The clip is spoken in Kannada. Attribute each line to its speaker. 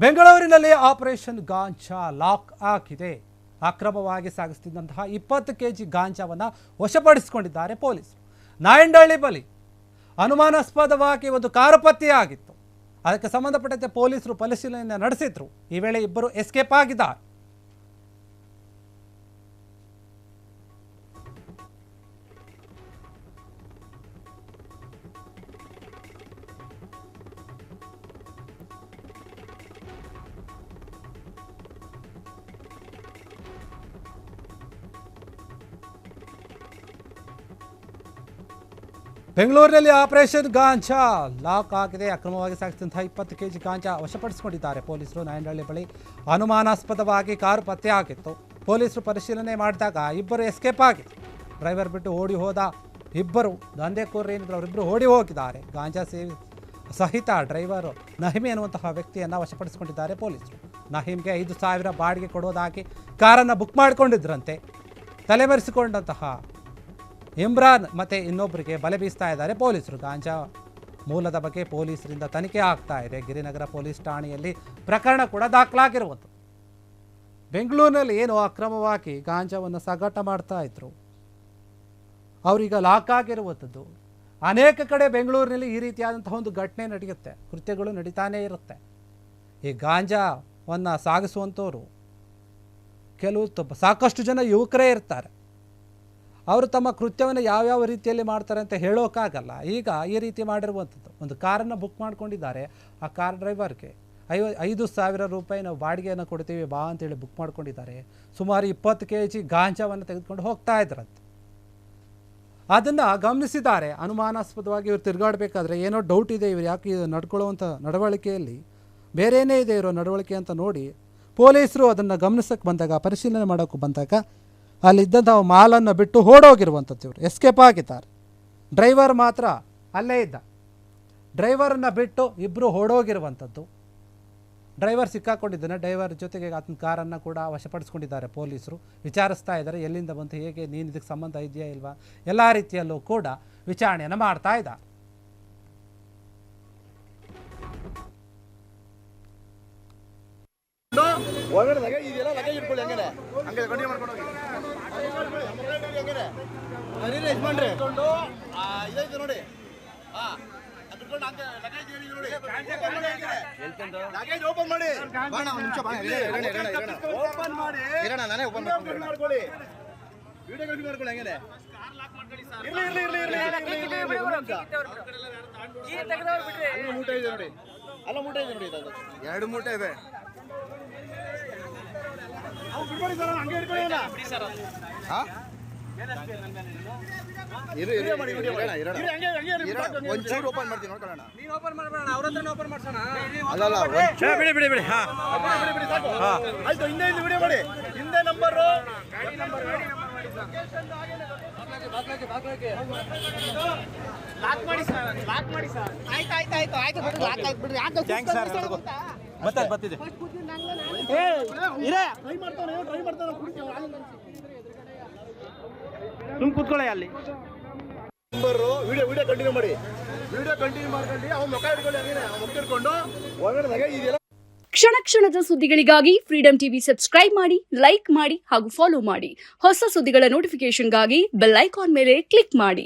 Speaker 1: ಬೆಂಗಳೂರಿನಲ್ಲಿ ಆಪರೇಷನ್ ಗಾಂಜಾ ಲಾಕ್ ಆಗಿದೆ. ಅಕ್ರಮವಾಗಿ ಸಾಗಿಸುತ್ತಿದ್ದಂತಹ 20 ಕೆಜಿ ಗಾಂಜಾವನ್ನು ವಶಪಡಿಸಿಕೊಂಡಿದ್ದಾರೆ ಪೊಲೀಸರು. ನಾಯಂಡಹಳ್ಳಿ ಬಳಿ ಅನುಮಾನಾಸ್ಪದವಾಗಿ ಒಂದು ಕಾರು ಪತ್ತೆಯಾಗಿತ್ತು. ಅದಕ್ಕೆ ಸಂಬಂಧಪಟ್ಟಂತೆ ಪೊಲೀಸರು ಪರಿಶೀಲನೆ ನಡೆಸಿದ್ರು. ಈ ವೇಳೆ ಇಬ್ಬರು ಎಸ್ಕೇಪ್ ಆಗಿದ್ದಾರೆ. ಬೆಂಗಳೂರಿನಲ್ಲಿ ಆಪರೇಷನ್ ಗಾಂಜಾ ಲಾಕ್ ಆಗಿದೆ. ಅಕ್ರಮವಾಗಿ ಸಾಗಿಸಿದಂತಹ 20 ಕೆಜಿ ಗಾಂಜಾ ವಶಪಡಿಸಿಕೊಂಡಿದ್ದಾರೆ ಪೊಲೀಸರು. ನಾಯಂಡಹಳ್ಳಿ ಬಳಿ ಅನುಮಾನಾಸ್ಪದವಾಗಿ ಕಾರು ಪತ್ತೆಯಾಗಿತ್ತು. ಪೊಲೀಸರು ಪರಿಶೀಲನೆ ಮಾಡಿದಾಗ ಇಬ್ಬರು ಎಸ್ಕೇಪ್ ಆಗಿತ್ತು. ಡ್ರೈವರ್ ಬಿಟ್ಟು ಓಡಿ ಹೋದ ಇಬ್ಬರು ದಂಧೆಕೋರರು ಏನಿದ್ರು ಅವರಿಬ್ಬರು ಓಡಿ ಹೋಗಿದ್ದಾರೆ. ಗಾಂಜಾ ಸೇವಿ ಸಹಿತ ಡ್ರೈವರ್ ನಹೀಮ್ ಎನ್ನುವಂತಹ ವ್ಯಕ್ತಿಯನ್ನು ವಶಪಡಿಸಿಕೊಂಡಿದ್ದಾರೆ ಪೊಲೀಸರು. ನಹೀಮ್ಗೆ 5,000 ಬಾಡಿಗೆ ಕೊಡೋದಾಗಿ ಕಾರನ್ನು ಬುಕ್ ಮಾಡಿಕೊಂಡಿದ್ರಂತೆ. ತಲೆಮರೆಸಿಕೊಂಡಂತಹ ಇಮ್ರಾನ್ ಮತ್ತು ಇನ್ನೊಬ್ಬರಿಗೆ ಬಲೆ ಬೀಸ್ತಾ ಇದ್ದಾರೆ ಪೊಲೀಸರು. ಗಾಂಜಾ ಮೂಲದ ಬಗ್ಗೆ ಪೊಲೀಸರಿಂದ ತನಿಖೆ ಆಗ್ತಾ ಇದೆ. ಗಿರಿನಗರ ಪೊಲೀಸ್ ಠಾಣೆಯಲ್ಲಿ ಪ್ರಕರಣ ಕೂಡ ದಾಖಲಾಗಿರುವುದು. ಬೆಂಗಳೂರಿನಲ್ಲಿ ಏನು ಅಕ್ರಮವಾಗಿ ಗಾಂಜಾವನ್ನು ಸಾಗಾಟ ಮಾಡ್ತಾ ಇದ್ರು, ಅವರೀಗ ಲಾಕ್ ಆಗಿರುವಂಥದ್ದು. ಅನೇಕ ಕಡೆ ಬೆಂಗಳೂರಿನಲ್ಲಿ ಈ ರೀತಿಯಾದಂತಹ ಒಂದು ಘಟನೆ ನಡೆಯುತ್ತೆ, ಕೃತ್ಯಗಳು ನಡೀತಾನೇ ಇರುತ್ತೆ. ಈ ಗಾಂಜಾವನ್ನು ಸಾಗಿಸುವಂಥವ್ರು ಸಾಕಷ್ಟು ಜನ ಯುವಕರೇ ಇರ್ತಾರೆ. ಅವರು ತಮ್ಮ ಕೃತ್ಯವನ್ನು ಯಾವ್ಯಾವ ರೀತಿಯಲ್ಲಿ ಮಾಡ್ತಾರೆ ಅಂತ ಹೇಳೋಕ್ಕಾಗಲ್ಲ. ಈಗ ಈ ರೀತಿ ಮಾಡಿರುವಂಥದ್ದು, ಒಂದು ಕಾರನ್ನು ಬುಕ್ ಮಾಡ್ಕೊಂಡಿದ್ದಾರೆ. ಆ ಕಾರ್ ಡ್ರೈವರ್ಗೆ 5,000 ರೂಪಾಯಿ ನಾವು ಬಾಡಿಗೆಯನ್ನು ಕೊಡ್ತೀವಿ ಬಾ ಅಂತೇಳಿ ಬುಕ್ ಮಾಡ್ಕೊಂಡಿದ್ದಾರೆ. ಸುಮಾರು 20 ಕೆಜಿ ಗಾಂಜಾವನ್ನು ತೆಗೆದುಕೊಂಡು ಹೋಗ್ತಾ ಇದ್ರಂತೆ. ಅದನ್ನು ಗಮನಿಸಿದ್ದಾರೆ. ಅನುಮಾನಾಸ್ಪದವಾಗಿ ಇವರು ತಿರುಗಾಡಬೇಕಾದ್ರೆ ಏನೋ ಡೌಟ್ ಇದೆ, ಇವರು ಯಾಕೆ ನಡ್ಕೊಳ್ಳುವಂಥ ನಡವಳಿಕೆಯಲ್ಲಿ ಬೇರೇನೇ ಇದೆ ಇರೋ ನಡವಳಿಕೆ ಅಂತ ನೋಡಿ ಪೊಲೀಸರು ಅದನ್ನು ಗಮನಿಸೋಕ್ಕೆ ಬಂದಾಗ, ಪರಿಶೀಲನೆ ಮಾಡೋಕ್ಕೆ ಬಂದಾಗ ಅಲ್ಲಿದ್ದಂಥ ಮಾಲನ್ನು ಬಿಟ್ಟು ಓಡೋಗಿರುವಂಥದ್ದು. ಇವರು ಎಸ್ಕೇಪ್ ಆಗಿದ್ದಾರೆ. ಡ್ರೈವರ್ ಮಾತ್ರ ಅಲ್ಲೇ ಇದ್ದ. ಡ್ರೈವರನ್ನು ಬಿಟ್ಟು ಇಬ್ಬರು ಓಡೋಗಿರುವಂಥದ್ದು. ಡ್ರೈವರ್ ಸಿಕ್ಕಾಕೊಂಡಿದ್ದಾನೆ. ಡ್ರೈವರ್ ಜೊತೆಗೆ ಆತನ ಕಾರನ್ನು ಕೂಡ ವಶಪಡಿಸ್ಕೊಂಡಿದ್ದಾರೆ ಪೊಲೀಸರು. ವಿಚಾರಿಸ್ತಾ ಇದ್ದಾರೆ, ಎಲ್ಲಿಂದ ಬಂತು, ಹೇಗೆ, ನೀನು ಇದಕ್ಕೆ ಸಂಬಂಧ ಇದೆಯಾ ಇಲ್ವಾ, ಎಲ್ಲ ರೀತಿಯಲ್ಲೂ ಕೂಡ ವಿಚಾರಣೆಯನ್ನು ಮಾಡ್ತಾ ಇದ್ದಾರೆ.
Speaker 2: ಎರಡು ಮೂಟೆ ಇದೆ. ಒಂಚೂರು ಓಪನ್ ಮಾಡ್ತೀನಿ ನೋಡ್ಕೊಳ್ಳೋಣ. ಅಲ್ಲ ಬಿಡಿ ಬಿಡಿ ಬಿಡಿ. ಆಯ್ತು, ಹಿಂದೆ ವಿಡಿಯೋ ಮಾಡಿ. ಹಿಂದೆ ನಂಬರ್ ಲಾಕ್ ಮಾಡಿ ಸರ್, ಲಾಕ್ ಮಾಡಿ ಸರ್. ಆಯ್ತು ಲಾಕ್ ಆಗ್ಬಿಡ್ರಿ. Thanks sir. ಬರ್ತಿದೆ. ಸುಮ್ ಕೂತ್ಕೊಳ್ಳಿ ಅಲ್ಲಿ. ನಂಬರು ವಿಡಿಯೋ ಕಂಟಿನ್ಯೂ ಮಾಡಿ. ವಿಡಿಯೋ ಕಂಟಿನ್ಯೂ ಮಾಡ್ಕೊಂಡು ಅವ್ನು ಮುಖ ಹಿಡ್ಕೊಳ್ಳಿ. ಹಂಗೇನೆ ಮುಖ ಹಿಡ್ಕೊಂಡು ಒಳಗಡೆ ಇದೆಯಲ್ಲ.
Speaker 3: ಕ್ಷಣ ಕ್ಷಣದ ಸುದ್ದಿಗಳಿಗಾಗಿ ಫ್ರೀಡಂ ಟಿವಿ ಸಬ್ಸ್ಕ್ರೈಬ್ ಮಾಡಿ, ಲೈಕ್ ಮಾಡಿ ಹಾಗೂ ಫಾಲೋ ಮಾಡಿ. ಹೊಸ ಸುದ್ದಿಗಳ ನೋಟಿಫಿಕೇಶನ್ಗಾಗಿ ಬೆಲ್ ಐಕಾನ್ ಮೇಲೆ ಕ್ಲಿಕ್ ಮಾಡಿ.